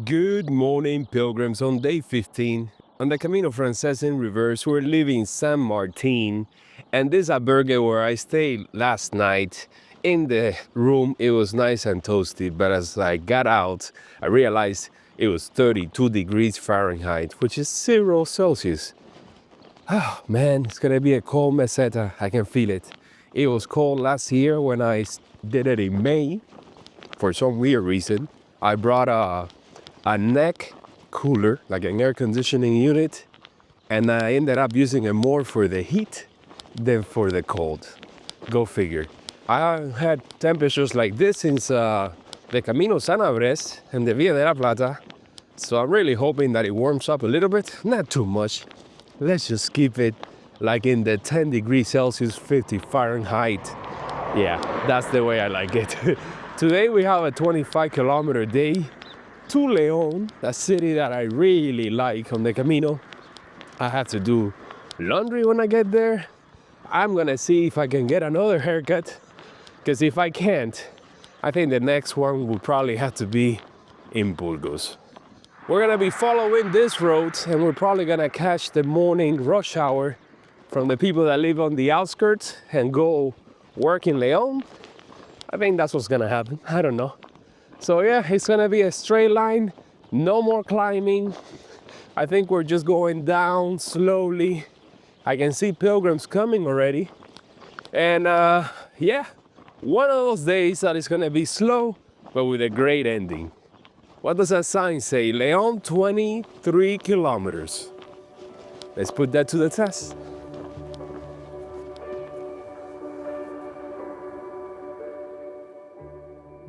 Good morning, pilgrims. On day 15, on the Camino Francés in reverse, we're leaving San Martín, and this albergue where I stayed last night. In the room, it was nice and toasty, but as I got out, I realized it was 32 degrees Fahrenheit, which is 0 Celsius. Oh man, it's gonna be a cold meseta. I can feel it. It was cold last year when I did it in May. For some weird reason, I brought a neck cooler, like an air conditioning unit, and I ended up using it more for the heat than for the cold. Go figure. I had temperatures like this since the Camino San Andres and the Via de la Plata, so I'm really hoping that it warms up a little bit, not too much. Let's just keep it like in the 10 degrees Celsius, 50 Fahrenheit. Yeah, that's the way I like it. Today we have a 25-kilometer day to León, a city that I really like on the Camino. I have to do laundry when I get there. I'm gonna see if I can get another haircut, because if I can't, I think the next one will probably have to be in Burgos. We're gonna be following this road, and we're probably gonna catch the morning rush hour from the people that live on the outskirts and go work in León. I think that's what's gonna happen. I don't know. So yeah, it's gonna be a straight line, no more climbing. I think we're just going down slowly. I can see pilgrims coming already. And yeah, one of those days that is gonna be slow, but with a great ending. What does that sign say? León, 23 kilometers. Let's put that to the test.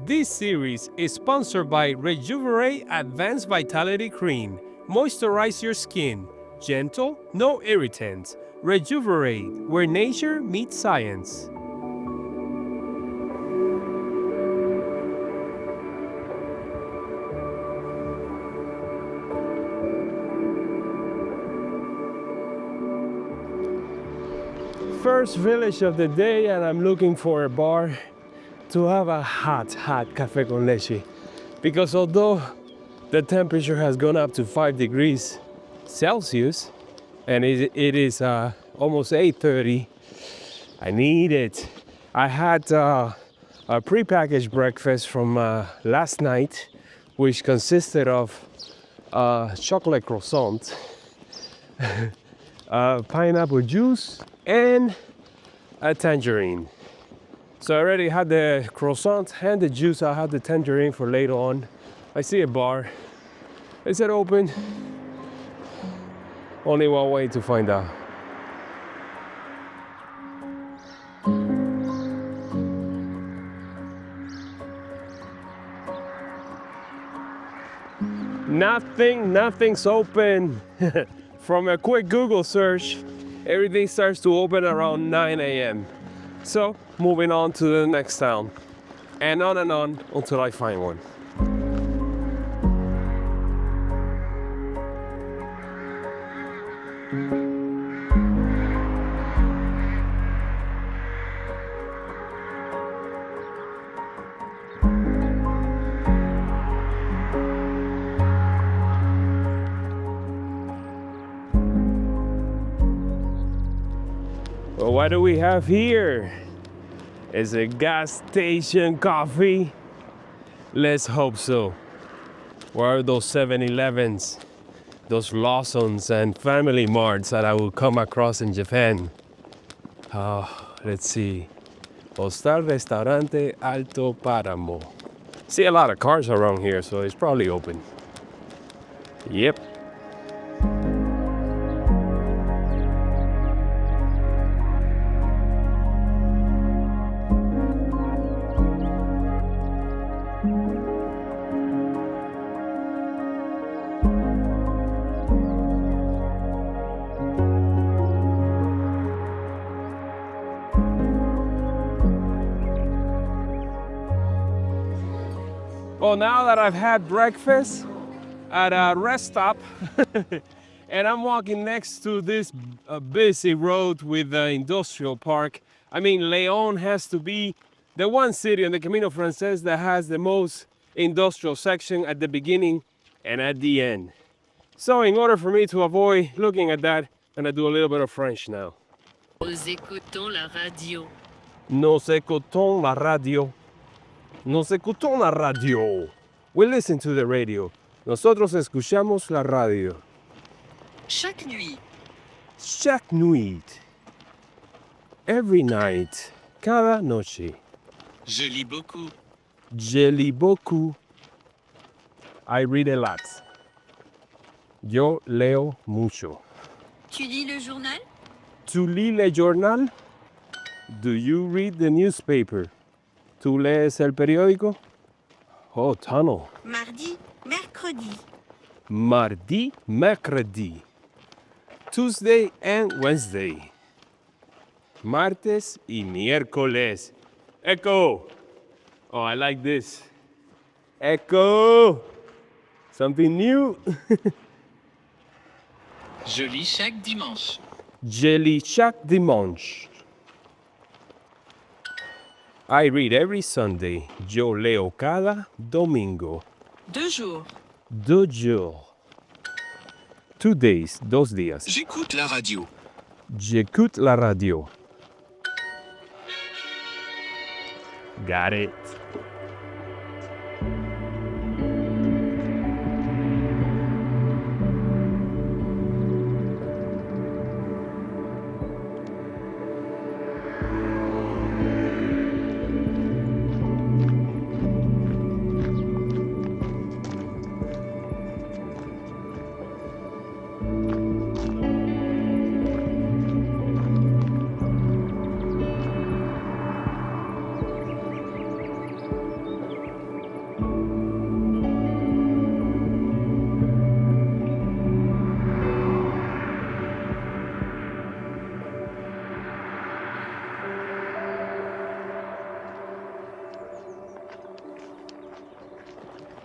This series is sponsored by Rejuvenate Advanced Vitality Cream. Moisturize your skin. Gentle, no irritants. Rejuvenate, where nature meets science. First village of the day, and I'm looking for a bar to have a hot café con leche, because although the temperature has gone up to 5 degrees Celsius and it is almost 8:30, I need it. I had a prepackaged breakfast from last night, which consisted of chocolate croissant, pineapple juice, and a tangerine. So I already had the croissant and the juice. I had the tangerine for later on. I see a bar. Is it open? Only one way to find out. Nothing's open. From a quick Google search, everything starts to open around 9 a.m. So, moving on to the next town, and on until I find one. Well, what do we have here? Is it gas station coffee? Let's hope so. Where are those 7-Elevens, those Lawsons and Family Marts that I will come across in Japan? Let's see. Hostal Restaurante Alto Páramo. See a lot of cars around here, so it's probably open. Yep. Well, now that I've had breakfast at a rest stop and I'm walking next to this busy road with the industrial park. I mean, León has to be the one city on the Camino Francés that has the most industrial section at the beginning and at the end. So in order for me to avoid looking at that, I'm gonna do a little bit of French now. Nous écoutons la radio. Nos écoutons la radio. Nos écoutons la radio. We listen to the radio. Nosotros escuchamos la radio. Chaque nuit. Chaque nuit. Every night. Cada noche. Je lis beaucoup. Je lis beaucoup. I read a lot. Yo leo mucho. Tu lis le journal? Tu lis le journal? Do you read the newspaper? ¿Tú lees el periódico? Oh, tunnel. Mardi, mercredi. Mardi, mercredi. Tuesday and Wednesday. Martes y miércoles. Echo. Oh, I like this. Echo. Something new. Je lis chaque dimanche. Je lis chaque dimanche. I read every Sunday. Yo leo cada domingo. 2 jours. 2 jours. 2 days, 2 días. J'écoute la radio. J'écoute la radio. Got it.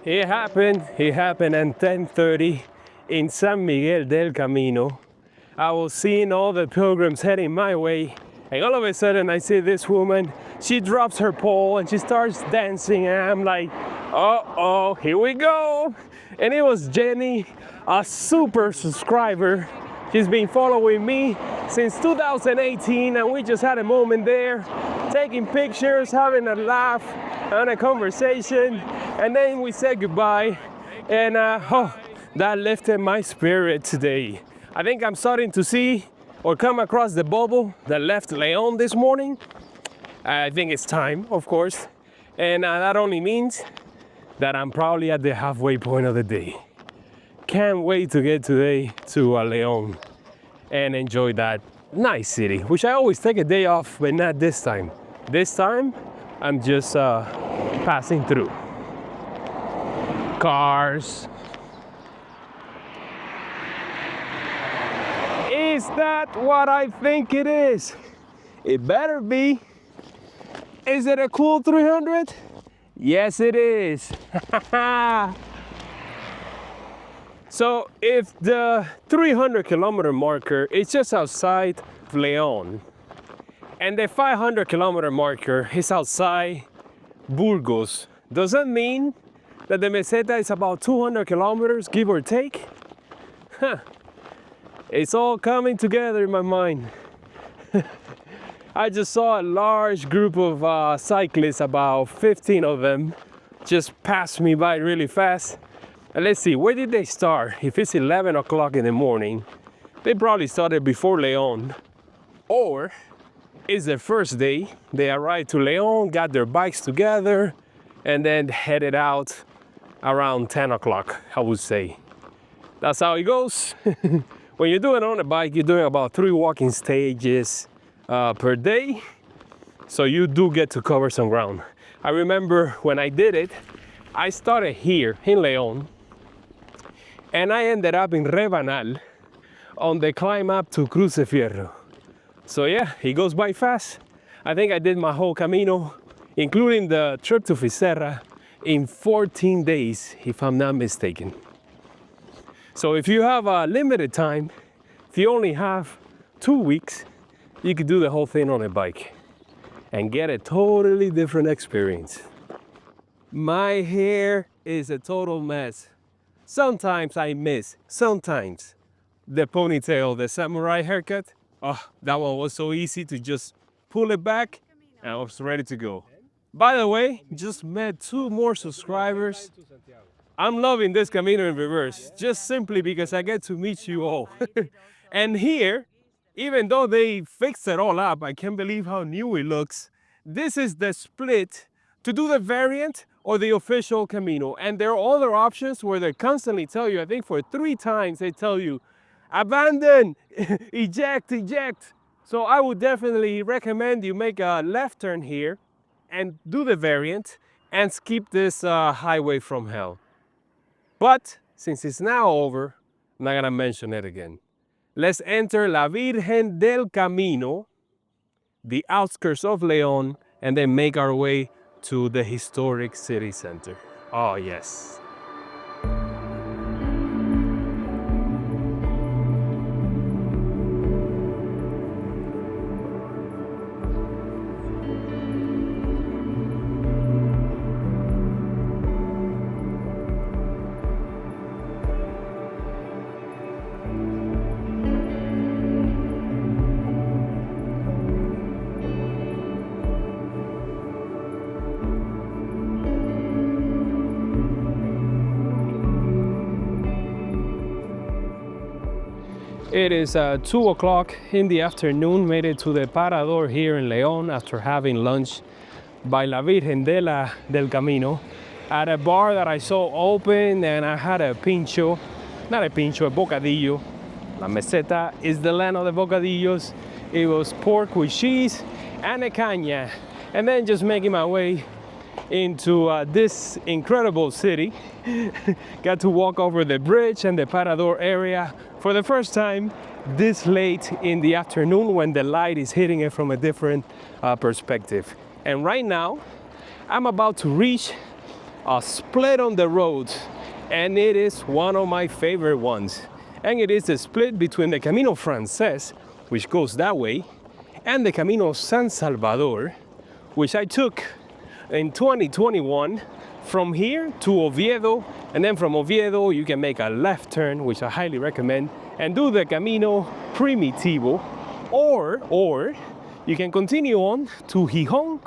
It happened at 10:30 in San Miguel del Camino. I was seeing all the pilgrims heading my way, and all of a sudden I see this woman. She drops her pole and she starts dancing, and I'm like, uh-oh, here we go. And it was Jenny, a super subscriber. She's been following me since 2018, and we just had a moment there, taking pictures, having a laugh, and a conversation, and then we said goodbye, and that lifted my spirit today. I think I'm starting to see or come across the bubble that left León this morning. I think it's time, of course, and that only means that I'm probably at the halfway point of the day. Can't wait to get today to León and enjoy that nice city, which I always take a day off, but not this time. This time, I'm just passing through. Cars. Is that what I think it is? It better be. Is it a cool 300? Yes, it is. So if the 300-kilometer marker is just outside León, and the 500-kilometer marker is outside Burgos, does that mean that the meseta is about 200 kilometers, give or take? Huh. It's all coming together in my mind. I just saw a large group of cyclists, about 15 of them, just pass me by really fast. And let's see, where did they start? If it's 11 o'clock in the morning, they probably started before León. Or it's their first day, they arrived to León, got their bikes together, and then headed out around 10 o'clock, I would say. That's how it goes. When you're doing it on a bike, you're doing about 3 walking stages per day. So you do get to cover some ground. I remember when I did it, I started here in León, and I ended up in Rebanal on the climb up to Cruz de Fierro. So yeah, it goes by fast. I think I did my whole Camino, including the trip to Fiserra, in 14 days, if I'm not mistaken. So if you have a limited time, if you only have 2 weeks, you could do the whole thing on a bike and get a totally different experience. My hair is a total mess. Sometimes I miss, sometimes, the ponytail, the samurai haircut. Oh, that one was so easy to just pull it back and I was ready to go. By the way, just met 2 more subscribers. I'm loving this Camino in reverse, just simply because I get to meet you all. And here, even though they fixed it all up, I can't believe how new it looks. This is the split to do the variant or the official Camino. And there are other options where they constantly tell you, I think for 3 times they tell you, abandon, eject, eject. So I would definitely recommend you make a left turn here and do the variant and skip this highway from hell. But since it's now over, I'm not gonna mention it again. Let's enter La Virgen del Camino, the outskirts of León, and then make our way to the historic city center. Oh yes. It is 2 o'clock in the afternoon, made it to the Parador here in León after having lunch by La Virgen del Camino at a bar that I saw open, and I had a pincho, not a pincho, a bocadillo. La Meseta is the land of the bocadillos. It was pork with cheese and a caña. And then just making my way into this incredible city. Got to walk over the bridge and the Parador area for the first time this late in the afternoon when the light is hitting it from a different perspective. And right now, I'm about to reach a split on the road, and it is one of my favorite ones. And it is the split between the Camino Francés, which goes that way, and the Camino San Salvador, which I took in 2021 from here to Oviedo, and then from Oviedo you can make a left turn, which I highly recommend, and do the Camino Primitivo, or you can continue on to Gijón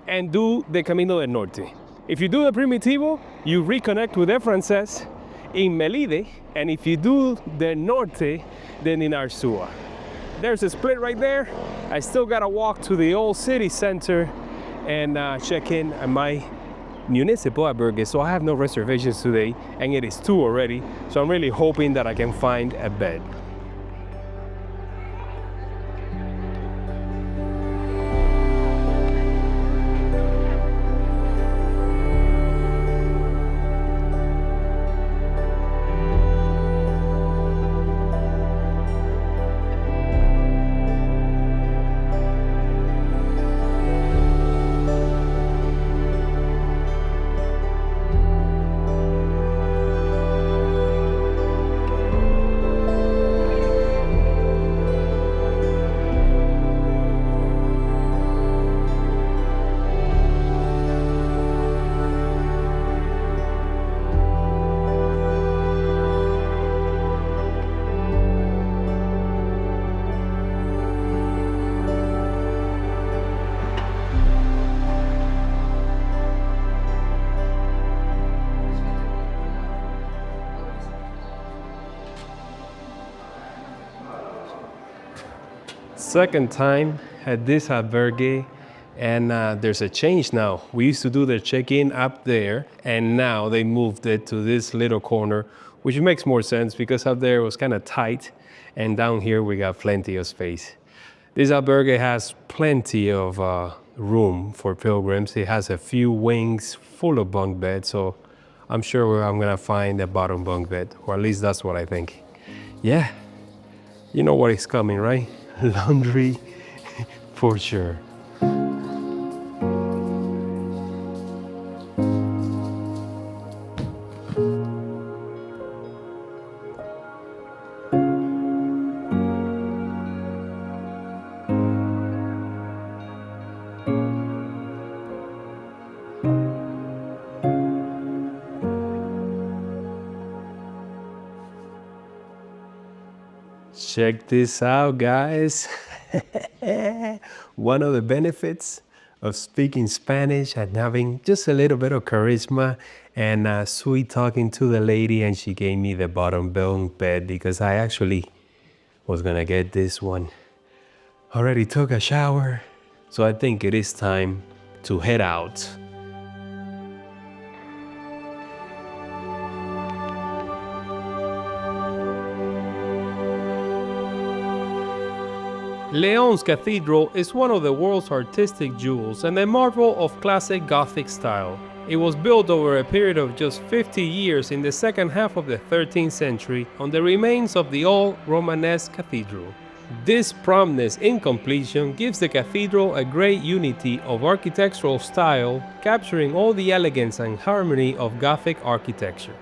and do the Camino del Norte. If you do the Primitivo, you reconnect with the Francés in Melide, and if you do the Norte, then in Arzúa. There's a split right there. I still gotta walk to the old city center and check in at my municipal albergue. So I have no reservations today, and it is 2 already. So I'm really hoping that I can find a bed. Second time at this albergue, and there's a change now. We used to do the check-in up there, and now they moved it to this little corner, which makes more sense because up there it was kind of tight, and down here we got plenty of space. This albergue has plenty of room for pilgrims. It has a few wings full of bunk beds, so I'm sure I'm gonna find a bottom bunk bed, or at least that's what I think. Yeah, you know what is coming, right? Laundry for sure. Check this out, guys. One of the benefits of speaking Spanish and having just a little bit of charisma and sweet talking to the lady, and she gave me the bottom bunk bed because I actually was gonna get this one. Already took a shower, so I think it is time to head out. León's cathedral is one of the world's artistic jewels and a marvel of classic Gothic style. It was built over a period of just 50 years in the second half of the 13th century on the remains of the old Romanesque cathedral. This promptness in completion gives the cathedral a great unity of architectural style, capturing all the elegance and harmony of Gothic architecture.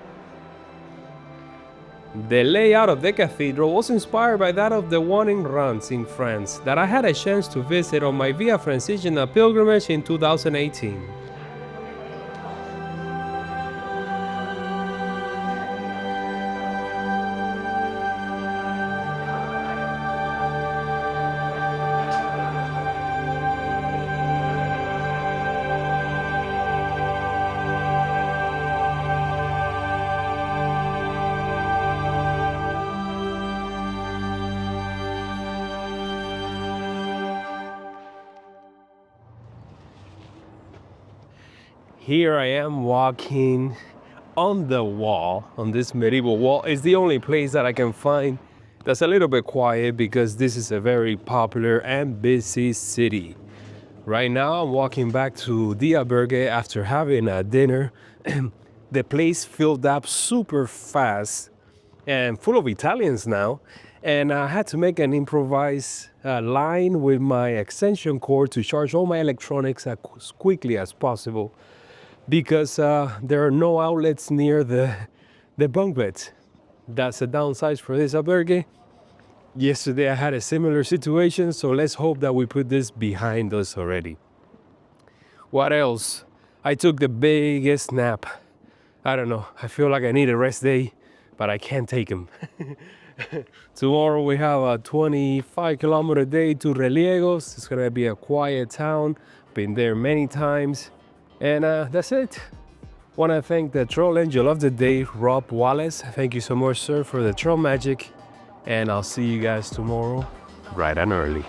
The layout of the cathedral was inspired by that of the one in Reims in France that I had a chance to visit on my Via Francigena pilgrimage in 2018. Here I am walking on the wall, on this medieval wall. It's the only place that I can find that's a little bit quiet because this is a very popular and busy city. Right now I'm walking back to the Albergue after having a dinner. The place filled up super fast and full of Italians now. And I had to make an improvised line with my extension cord to charge all my electronics as quickly as possible, because there are no outlets near the bunk beds. That's a downside for this albergue. Yesterday I had a similar situation, so let's hope that we put this behind us already. What else? I took the biggest nap. I don't know, I feel like I need a rest day, but I can't take them. Tomorrow we have a 25-kilometer day to Reliegos. It's gonna be a quiet town. Been there many times. And that's it. Want to thank the Troll Angel of the Day, Rob Wallace. Thank you so much, sir, for the troll magic. And I'll see you guys tomorrow, bright and early.